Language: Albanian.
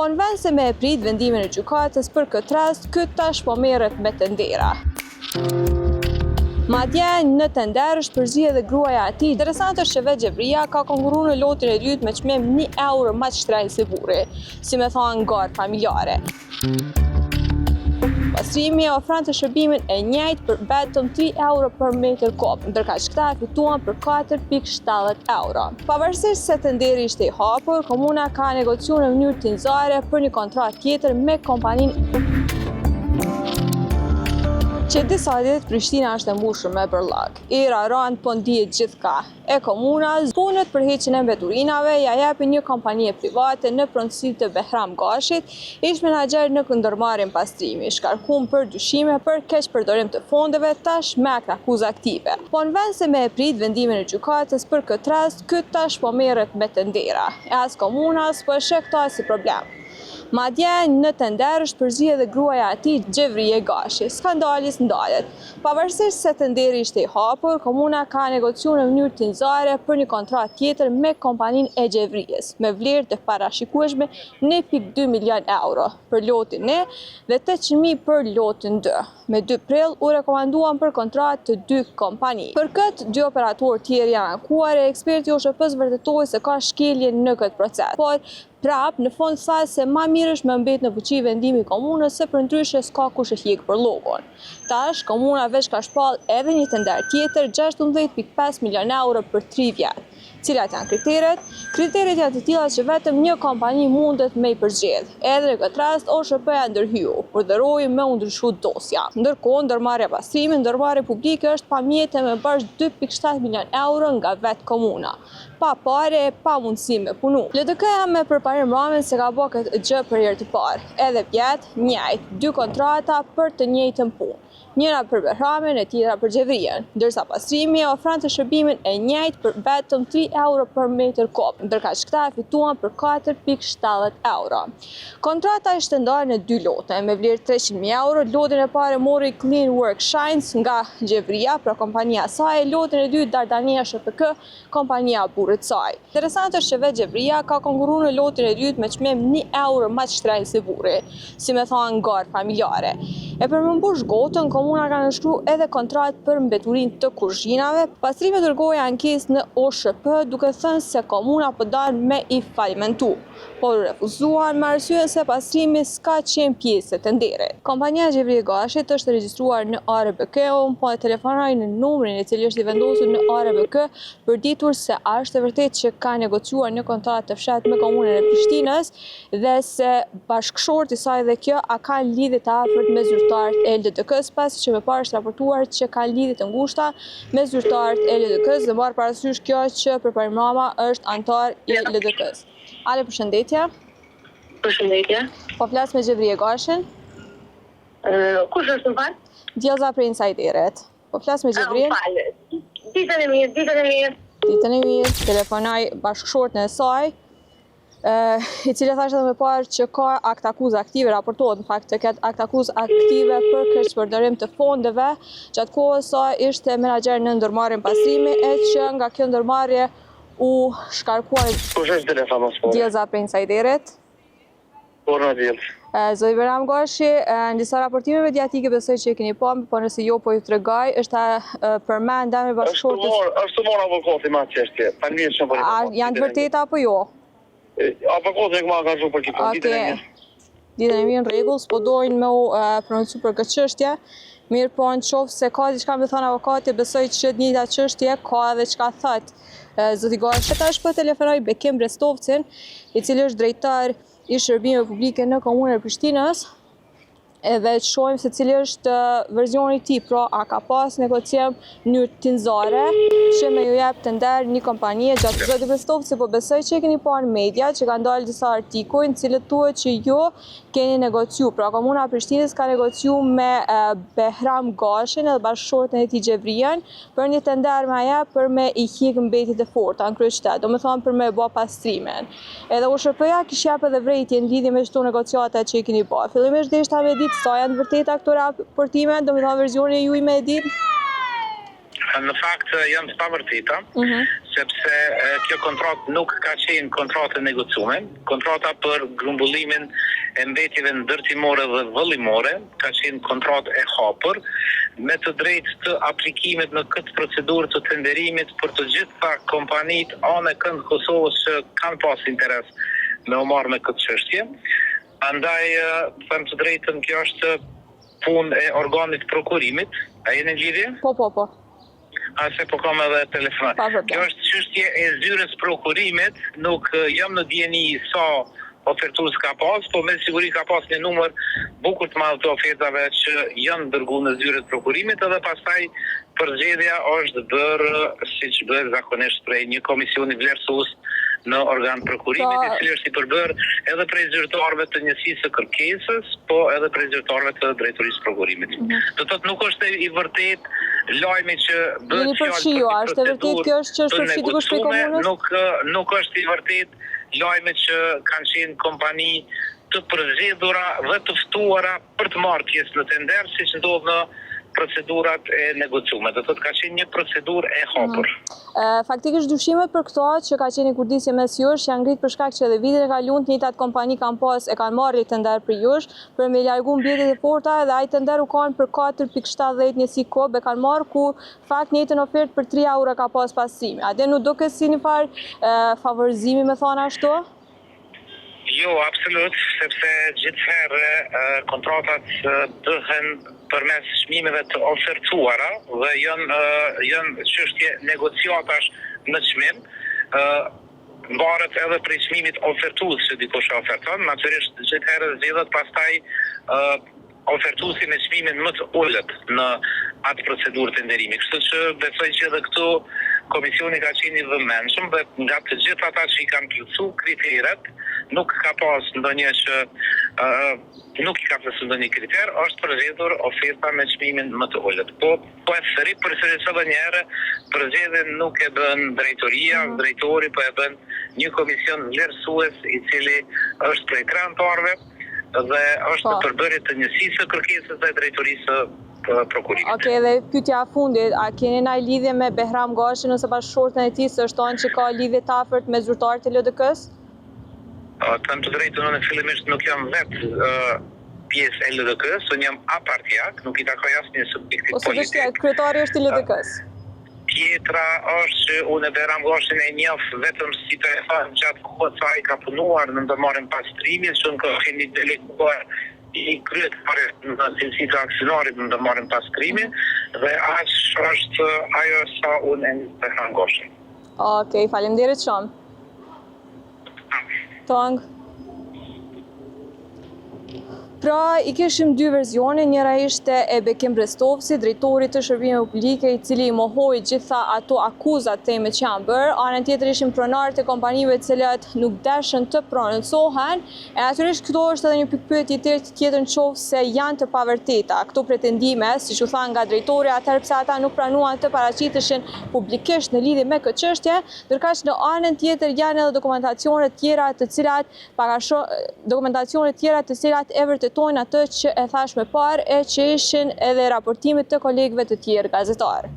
Po në vend se me e prit vendimin e gjykatës për këtë rast, ky tash po merret me tendera. Madje në tender është përzihet edhe gruaja e tij. Interesant është që vetë Xhevria ka konkurruar në lotin e dytë me çmim 1 euro më të shtrenjtë se burri, si me thonë garë familjare. Pastrimi ofron të shërbimin e njëjtë për vetëm 3 euro për metër kop, ndërkaq këta e fituan për 4,70 euro. Pavarësisht se tenderi ishte i hapur, komuna ka negociuar në mënyrë tinxare për një kontratë tjetër me kompaninë. Që disa ditë Prishtina është e mbushur me bërllak. Era rand po ndihet gjithka. E komuna punët për heqjen e mbeturinave ja japin një kompani private në pronësi të Behram Gashit, ish menaxher në ndërmarrjen pastrimi, shkarkuar për dyshime për keqpërdorim të fondeve, tash me akt akuzë aktive. Po në vend se me e prit vendimin e gjykatës për këtë rast, ky tash po merret me tendera. E as komuna po e sheh këtë si problem. Madje në tender është përzihet edhe gruaja e tij, Xhevrie Gashi. Skandali ndalet. Pavarësisht se tenderi ishte i hapur, komuna ka negociuar në mënyrë tinxare për një kontratë tjetër me kompaninë e Xhevries, me vlerë të parashikueshme 1,2 milion euro për lotin 1 dhe 800.000 për lotin 2. Me 2 prill u rekomanduan për kontratë të 2 kompani. Për këtë, 2 operatorë tjerë janë ankuar e eksperti OSHP-s vërtetoi se ka shkelje në këtë proces. Por në fond tha se ma mirë është me mbet në fuqi vendimi i komunës se përndryshe s'ka kush e hjek për llogon. Tash komuna veç ka shpall edhe një tender tjetër 16,5 milion euro për 3 vjet. Cilat janë kriteret? Kriteret janë të tilla që vetëm një kompani mundet me i përgjigj. Edhe në këtë rast OSHP-ja ndërhyu, urdhëroi me u ndryshu dosja. Ndërkohë, ndërmarrja pastrimi, ndërmarrje publike është pamjete me bash 2,7 milion euro nga vetë komuna. Pa pare, pa mundësi me punu. LDK-ja me përparim ramen se ka bërë këtë gjë për herë të parë. Edhe vjet, njëjtë, 2 kontrata për të njëjtën punë. Njëra për Behramin e tjetra për Xhevrien, ndërsa pastrimi ofron të shërbimin e njëjtë për vetëm 3 euro për metër kop, ndërkaq këta e fituan për 4,70 euro. Kontrata ishte ndarë në 2 lote, me vlerë 300.000 euro. Lotin e parë mori Clean Work Shines nga Xhevria, pra kompania e saj, lotin e dytë Dardania SHPK, kompania e burrit të saj. Interesant është që vetë Xhevria ka konkurruar në lotin e dytë me çmim 1 euro më të shtrenjtë se burri, si me thonë garë familjare. E për më mbush gotën, komuna ka nënshkruar edhe kontratë për mbeturinë të kuzhinave. Pastrimi dërgoi ankesë në OSHP duke thënë se komuna po don me i falimentu, por refuzuan me arsye se pastrimi s'ka qenë pjesë e tenderit. Kompania Xhevrie Gashit është regjistruar në ARBK, po e telefonoi në numrin i cili është i vendosur në ARBK për ditur se a është e vërtetë që ka negociuar një kontratë të fshehtë me komunën e Prishtinës dhe se bashkëshorti i saj dhe kjo a kanë lidhje të afërt me zyrtarët e LDK-s, pasi që më parë është raportuar që kanë lidhje të ngushta me zyrtarët e LDK-s dhe marr parasysh kjo që përparim Rama është antar i LDK-s. Ale, përshëndetje. Përshëndetje. Po flas me Xhevrie Gashin. Kush është më fal? Djeza prej Insajderit. Po flas me Xhevrien. Ditën e mirë, ditën e mirë. Ditën e mirë, telefonoj bashkëshortën e saj, i cili thashtë edhe më parë që ka akt akuzë aktive, raportohet në fakt të ketë akt akuzë aktive për keqpërdorim të fondeve, gjatë kohës sa ishte menaxher në ndërmarrjen pastrimi, e që nga kjo ndërmarrje u shkarkuan. Kush është telefon mos po? Djeza prej Insajderit. Por në djelë. Zoti Behram Gashi, në disa raportime mediatike besoj që e keni pa, po nëse jo po ju tregoj, është përmend emri bashkëshortës. Është mor avokati ma çështje. Tani është po. Janë të vërteta apo jo? Avokati më ka thënë për këtë ditën e mirë. Ditën e mirë në rregull, s'po dojnë me u prononcu për këtë çështje. Mirë, po në qoftë se ka diçka me thënë avokati, besoj që të njëjta çështje ka edhe çka thot zoti Gashi. Tash po telefonoj Bekim Brestovcin, i cili është drejtar i shërbimeve publike në komunën e Prishtinës, edhe të shohim se cili është verzioni i tij, pra a ka pas negocim në mënyrë tinxare që me ju jep tender një kompani gjatë zoti Brestovci, po besoj që e keni parë media që kanë dalë disa artikuj në cilët thuhet që jo keni negociu, pra komuna e Prishtinës ka negociu me Behram Gashin edhe bashkëshortën e tij Xhevrien për një tender me ajo për me i hiq mbetjet e forta në kryeqytet, domethënë për me bë pastrimin. Edhe OSHP-ja kishte jap edhe vërejtje në lidhje me çdo negociata që i keni bërë. Fillimisht deshta me sa janë vërteta këto raportime, domethënë versioni juaj me e ditë? në fakt janë të pavërteta, sepse kjo kontratë nuk ka qenë kontratë e negociuar. Kontrata për grumbullimin e mbetjeve ndërtimore dhe vëllimore ka qenë kontratë e hapur, me të drejtë të aplikimit në këtë procedurë të tenderimit për të gjitha kompanitë anë e këndë Kosovës që kanë pas interes me u marrë me këtë çështje. Andaj, them të drejtën, kjo është punë e organit prokurimit. A jeni në lidhje? Po. Ase po kam edhe telefonat. Kjo është çështje e zyrës prokurimit, nuk jam në dieni sa ofertues ka pas, po me siguri ka pas një numër bukur të madh të ofertave që janë dërguar në zyrën e prokurimit, edhe pastaj përgjedhja është bërë siç bëhet zakonisht prej një komisioni vlerësues në organ prokurimit, i cili është i përbërë edhe prej zyrtarëve të njësisë së kërkesës, po edhe prej zyrtarëve të drejtorisë prokurimit. Do thotë nuk është i vërtet lajmi që bëhet fjalë për procedurë, nuk është i vërtet lajmi që kanë qenë kompani të përzgjedhura dhe të ftuara për të marrë pjesë në tender, siç ndodh në procedurat e negociume. Do thotë ka qenë një procedurë e hapur. Faktikisht dyshimet për këto që ka qenë kurdisje mes jush janë ngrit për shkak që edhe vitin e kaluar të njëjtat kompani kanë marrë tender për jush për me largu mbjetjet e forta, dhe ai tender u kanë për 4.70 njësi kobe kanë marrë, ku fakt njëjtën ofertë për 3 euro ka pas pastrimi. A dhe nuk duket si një farë favorizimi, me thonë ashtu? Jo, absolut, sepse gjithherë kontratat bëhen përmes çmimeve të ofertuara dhe janë çështje negociatash në çmim. Mbaret edhe prej çmimit ofertues që dikush oferton, natyrisht gjithherë zgjedhet pastaj ofertuesi me çmimin më të ulët në atë procedurë tenderimi. Kështu që besoj që edhe këtu komisioni ka qenë i vëmendshëm dhe nga të gjithë ata që i kanë plotësuar kriteret, nuk ka pas ndonjë që nuk i ka plotësuar ndonjë kriter, është përzgjedhur oferta me çmimin më të ulët. Po e thëri përsëri edhe një herë, përzgjedhjen nuk e bën drejtoria, drejtori, po e bën një komision vlerësues i cili është prej anëtarëve dhe është në përbërje të njësisë së kërkesës dhe drejtorisë së prokurimit. Okej, dhe pyetja e fundit, a keni ndaj lidhje me Behram Gashin ose bashkëshortën e tij, se është thonë që ka lidhje të afërt me zyrtarët e LDK-s? Them të drejtën, unë fillimisht nuk jam vetë pjesë e LDK-s, unë jam apartiak, nuk i takoj asnjë subjekti politik. Ose kryetari është i LDK-s? Tjetra është që unë e Behram Gashin e njoh vetëm si të e thënë gjatë kohës sa ai ka punuar në ndërmarrjen pastrimin, që unë kemi deleguar i kryetarit në cilësi të aksionarit në ndërmarrjen pastrimin, dhe aq është ajo sa unë e Behram Gashin. Okej, faleminderit shumë. Tong. Pra, i kishim dy verzione, njëra ishte e Bekim Brestovci, drejtori të shërbimeve publike, i cili i mohoi gjitha ato akuzat teme që janë bërë. Anën tjetër ishim pronarët e kompanive të cilat nuk dashën të pronësohen, e natyrisht këto është edhe një pikpyetje tjetër nëse janë të pavërteta. Këto pretendime, siç u thanë nga drejtori, atëherë pse ata nuk pranuan të paraqiteshin publikisht në lidhje me këtë çështje, ndërkaq në anën tjetër janë edhe dokumentacione tjera të cilat e vërtetojnë atë që e thash më parë, e që ishin edhe raportimet të kolegëve të tjerë gazetarë.